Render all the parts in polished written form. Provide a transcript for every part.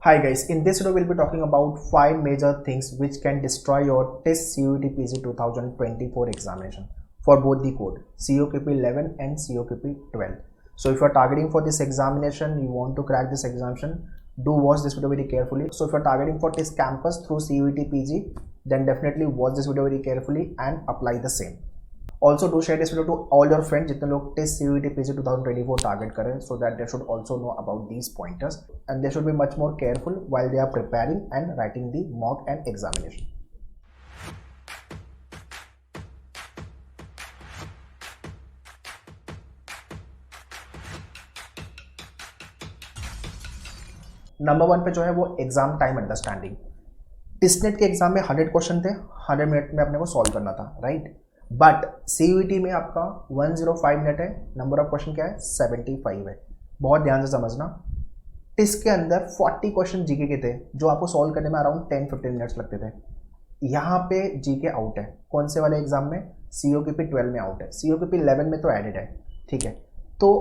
Hi guys, in this video we'll be talking about 5 major things which can destroy your TISS CUET PG 2024 examination for both the code COQP 11 and COQP 12. So if you are targeting for this examination, you want to crack this examination, do watch this video very carefully. So if you are targeting for TISS campus through CUET PG, then definitely watch this video very carefully and apply the same. Also do share this video to all your friends जितने लोग TISS CUET PG 2024 target करें, so that they should also know about these pointers and they should be much more careful while they are preparing and writing the mock and examination. Number 1 पे जो है वो exam time understanding. टिस्नेट के exam में 100 question थे, 100 minute में अपने को सॉल्व करना था, राइट. बट CUET में आपका 105 मिनट है, नंबर ऑफ क्वेश्चन क्या है 75 है. बहुत ध्यान से समझना. टिस के अंदर 40 क्वेश्चन जीके के थे जो आपको सॉल्व करने में अराउंड 10-15 मिनट्स लगते थे. यहाँ पे जीके आउट है. कौन से वाले एग्जाम में? COQP 12 में आउट है. COQP 11 में तो एडेड है, ठीक है. तो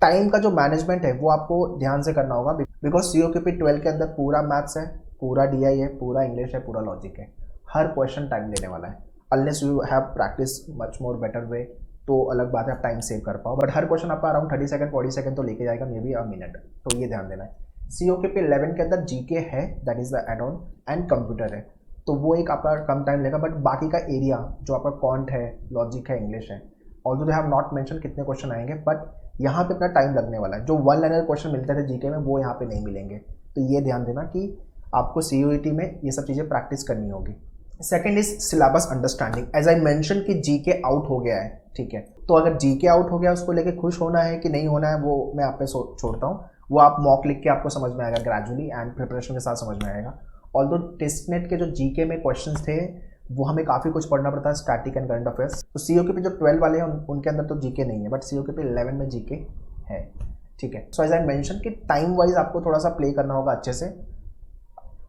टाइम का जो मैनेजमेंट है वो आपको ध्यान से करना होगा, बिकॉज COQP 12 के अंदर पूरा मैथ्स है, पूरा DI है, पूरा इंग्लिश है, पूरा लॉजिक है. हर क्वेश्चन टाइम लेने वाला है. Unless you have practice much more better way तो अलग बात है, आप टाइम सेव कर पाओ. बट हर क्वेश्चन आपका अराउंड 30 सेकंड 40 सेकंड तो लेके जाएगा, मे बी अ मिनट. तो ये ध्यान देना है. COQP 11 के अंदर GK है, that is the add on, and computer है, तो वो एक आपका कम टाइम लेगा. बट बाकी का एरिया जो आपका कॉन्ट है, लॉजिक है, इंग्लिश है, although they have not mention कितने क्वेश्चन आएंगे, बट यहाँ पे अपना टाइम लगने वाला है. जो 1 लाइनर क्वेश्चन मिलते थे GK में वो यहाँ पे नहीं मिलेंगे. तो ये ध्यान देना कि आपको CUET में ये सब चीज़ें प्रैक्टिस करनी होगी. Second is syllabus understanding. As I mention कि GK आउट हो गया है, ठीक है. तो अगर GK आउट हो गया, उसको लेके खुश होना है कि नहीं होना है वो मैं आप पे छोड़ता हूँ. वो आप मॉक लिख के आपको समझ में आएगा ग्रेजुअली एंड प्रिपरेशन के साथ समझ में आएगा. ऑल्दो टिस्नेट के जो GK में क्वेश्चंस थे वो हमें काफ़ी कुछ पढ़ना पड़ता है, स्टैटिक एंड करंट अफेयर्स. तो COQP जो 12 वाले हैं उनके अंदर तो GK नहीं है, बट COQP 11 में GK है, ठीक है. सो एज आई मेंशन कि टाइम वाइज आपको थोड़ा सा प्ले करना होगा,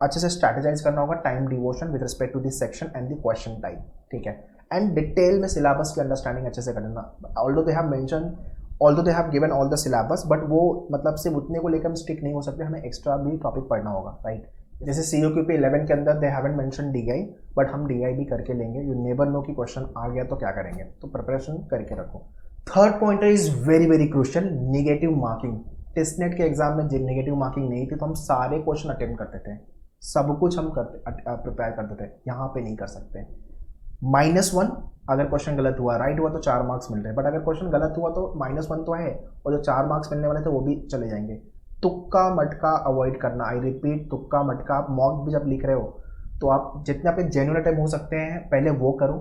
अच्छे से स्ट्रैटेजाइज करना होगा time devotion with respect to this section and the question type, ठीक है. एंड डिटेल में सिलेबस की अंडरस्टैंडिंग अच्छे से करना. Although they have given all the syllabus, but वो मतलब सिर्फ उतने को लेकर हम स्टिक नहीं हो सकते, हमें एक्स्ट्रा भी टॉपिक पढ़ना होगा, राइट. जैसे COQP 11 के अंदर they haven't mention DI, but हम DI भी करके लेंगे. यू नेवर नो कि क्वेश्चन आ गया तो क्या करेंगे, तो प्रिपरेशन करके रखो. Third pointer is very very crucial, negative marking. टिस्नेट के एग्जाम में जब निगेटिव मार्किंग नहीं थी तो हम सारे क्वेश्चन अटेम्प्ट करते थे, सब कुछ हम प्रिपेयर करते थे. यहाँ पे नहीं कर सकते. -1 अगर क्वेश्चन गलत हुआ, राइट हुआ तो 4 मार्क्स मिल रहे हैं, बट अगर क्वेश्चन गलत हुआ तो -1 तो है, और जो 4 मार्क्स मिलने वाले थे वो भी चले जाएंगे. तुक्का मटका अवॉइड करना. आई रिपीट, तुक्का मटका. आप मॉक भी जब लिख रहे हो तो आप जितने आपके जेन्युइन अटेम्प्ट हो सकते हैं पहले वो करो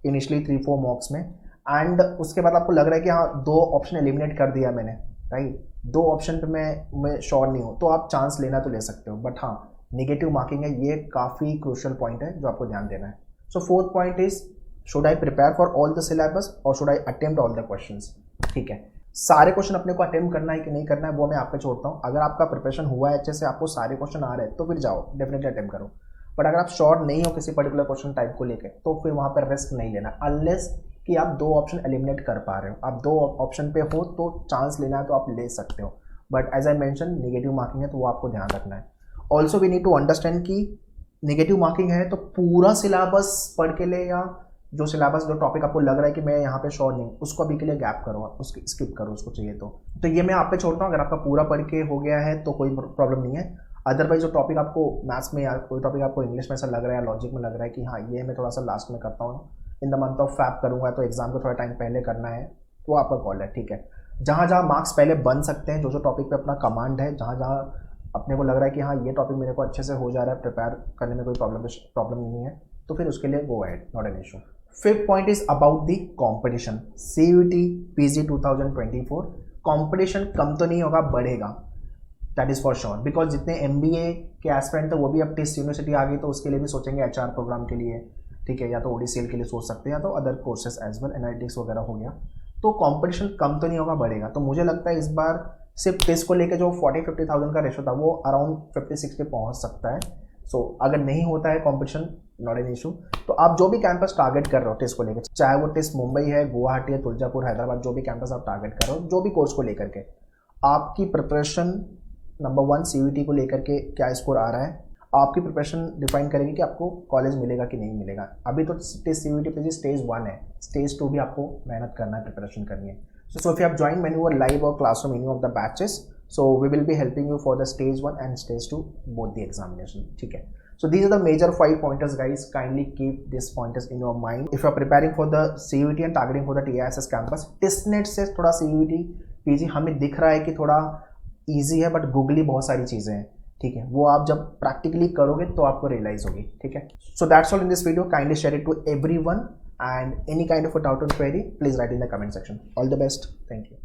इनिशियली 3-4 मॉक्स में. एंड उसके बाद आपको लग रहा है कि हाँ 2 ऑप्शन एलिमिनेट कर दिया मैंने, राइट, 2 ऑप्शन पे मैं श्योर नहीं हूँ, तो आप चांस लेना तो ले सकते हो. बट हाँ, नेगेटिव मार्किंग है, ये काफ़ी क्रूशियल पॉइंट है जो आपको ध्यान देना है. So fourth point is, should I prepare for all the syllabus और should I attempt all the questions. ठीक है, सारे क्वेश्चन अपने को अटेम्प्ट करना है कि नहीं करना है वो मैं आप पे छोड़ता हूँ. अगर आपका प्रिपरेशन हुआ है अच्छे से, आपको सारे क्वेश्चन आ रहे हैं तो फिर जाओ, डेफिनेटली अटेम्प्ट करो. बट अगर आप श्योर नहीं हो किसी पर्टिकुलर क्वेश्चन टाइप को लेकर, तो फिर वहाँ पर रिस्क नहीं लेना, अनलेस कि आप 2 ऑप्शन एलिमिनेट कर पा रहे हो. आप 2 ऑप्शन पे हो तो चांस लेना है तो आप ले सकते हो. But as I mention, negative marking है तो वो आपको ध्यान रखना है. Also we need to understand कि नेगेटिव मार्किंग है तो पूरा सिलेबस पढ़ के ले, या जो सिलेबस जो टॉपिक आपको लग रहा है कि मैं यहाँ पे श्योर नहीं, उसको अभी के लिए गैप करो, उसकी स्किप करो उसको चाहिए तो ये मैं आप पे छोड़ता हूँ. अगर आपका पूरा पढ़ के हो गया है तो कोई प्रॉब्लम नहीं है. अदरवाइज जो टॉपिक आपको मैथ्स में या कोई टॉपिक आपको इंग्लिश में ऐसा लग रहा है या लॉजिक में लग रहा है कि हाँ ये मैं थोड़ा सा लास्ट में करता हूँ, in the month of Feb करूँगा, तो एग्जाम को थोड़ा टाइम पहले करना है, तो आपका कॉल है, ठीक है. जहाँ जहाँ मार्क्स पहले बन सकते हैं, जो टॉपिक पे अपना कमांड है, जहाँ जहाँ अपने को लग रहा है कि हाँ ये टॉपिक मेरे को अच्छे से हो जा रहा है, प्रिपेयर करने में कोई प्रॉब्लम नहीं है, तो फिर उसके लिए go ahead, not an issue. Fifth point is about the competition. CUET PG 2024 competition कम तो नहीं होगा, बढ़ेगा, that is for sure. Because जितने MBA के एस्पिरेंट थे वो भी अब टिस यूनिवर्सिटी आ गई, तो उसके लिए भी सोचेंगे HR प्रोग्राम के लिए, ठीक है, या तो ODCL के लिए सोच सकते हैं, या तो other courses as well, analytics वगैरह हो गया. तो कंपटीशन कम तो नहीं होगा, बढ़ेगा. तो मुझे लगता है इस बार सिर्फ टेस्ट को लेकर जो 40-50,000 का रेशो था वो अराउंड 56 पे पहुंच सकता है. सो अगर नहीं होता है कंपटीशन, नॉट एन इशू. तो आप जो भी कैंपस टारगेट कर रहे हो टेस्ट को लेकर, चाहे वो टेस्ट मुंबई है, गुवाहाटी है, तुलजापुर, हैदराबाद, जो भी कैंपस आप टारगेट कर रहे हो, जो भी कोर्स को लेकर के, आपकी प्रिपरेशन नंबर 1 CUET को लेकर के क्या स्कोर आ रहा है, आपकी प्रिपरेशन डिफाइन करेगी कि आपको कॉलेज मिलेगा कि नहीं मिलेगा। अभी तो CUET पे स्टेज 1 है, स्टेज 2 भी आपको मेहनत करना है, प्रिपरेशन करनी है। So if you have joined many over live or classroom any of the batches, so we will be helping you for the stage 1 and stage 2 both the examination, ठीक है। So these are the major 5 pointers guys, kindly keep these pointers in your mind if you are preparing for the CUET and targeting for the TISS campus। TISNET से थोड़ा CUET PG हमें दिख रहा है कि थोड़ा ईजी है, but googly बहुत सारी चीज़ें हैं, ठीक है, वो आप जब प्रैक्टिकली करोगे तो आपको रियलाइज होगी, ठीक है। So that's all in this video, kindly share it to everyone and any kind of a doubt or query, please write in the comment section. All the best. Thank you.